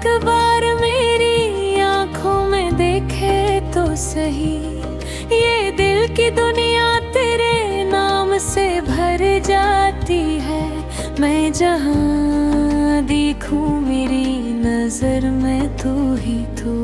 एक बार मेरी आंखों में देखे तो सही, ये दिल की दुनिया तेरे नाम से भर जाती है। मैं जहाँ देखूं मेरी नजर में तू ही तू।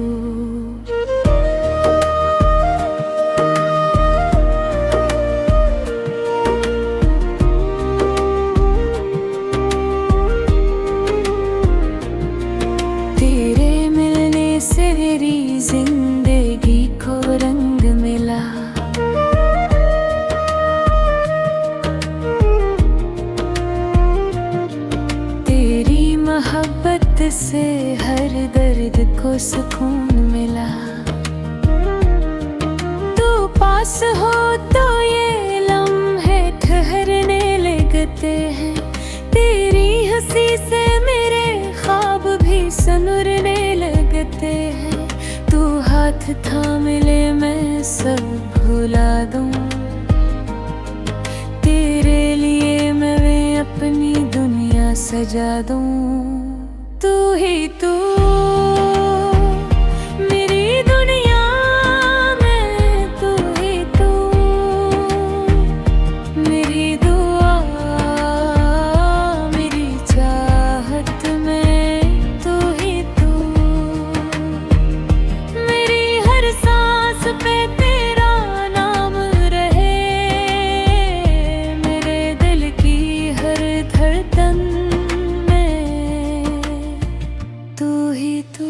तेरे मिलने से मेरी जिंदगी को रंग मिला, तेरी मोहब्बत से हर दर्द को सुकून मिला। तू पास हो तो ये लम्हे ठहरने लगते हैं, तेरी हंसी से मेरे ख्वाब भी सनुरने लगते हैं। तू हाथ थाम ले मैं सब भुला दूं, तेरे लिए मैं अपनी दुनिया सजा दूं। तू ही तू मेरी दुनिया में, तू ही तू मेरी दुआ, मेरी चाहत में, तू ही तू मेरी हर सांस पे तेरा नाम रहे, मेरे दिल की हर धड़कन में, तू ही तू।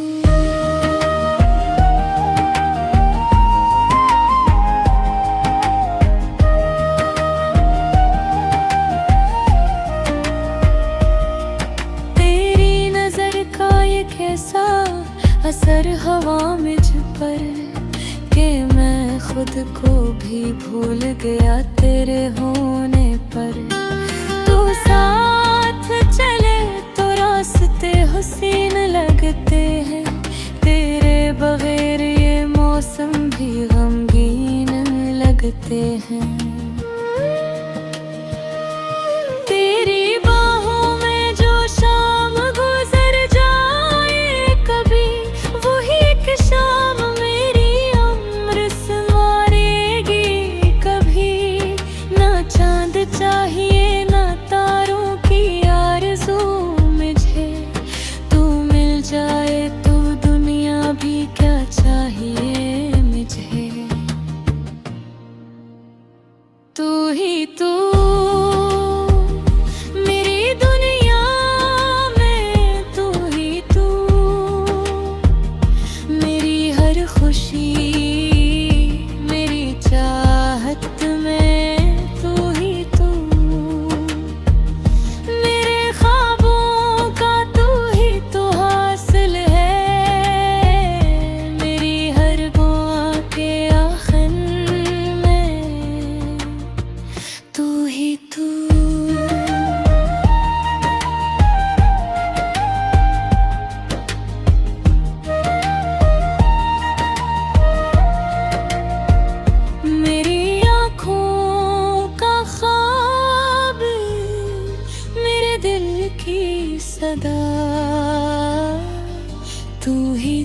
तेरी नजर का ये कैसा असर हवा मुझ पर, कि मैं खुद को भी भूल गया तेरे होने पर। तू साथ चले तो रास्ते हसीन लगते हैं, तेरे बगैर ये मौसम भी गमगीन लगते हैं। तेरी बाहों में जो शाम गुजर जाए कभी, वही एक शाम मेरी उम्र संवारेगी कभी। ना चांद चाहिए ना तारों की आरज़ू मुझे, तू मिल जाए तो दुनिया भी क्या चाहिए मुझे। तू ही तू मेरी दुनिया में, तू ही तू मेरी हर खुशी, मेरी चाहत में, तू ही तू मेरे ख्वाबों का, तू ही तो हासिल है, मेरी हर दुआ के आखिर में, तू ही तू। मेरी आँखों का ख्वाब, मेरे दिल की सदा, तू ही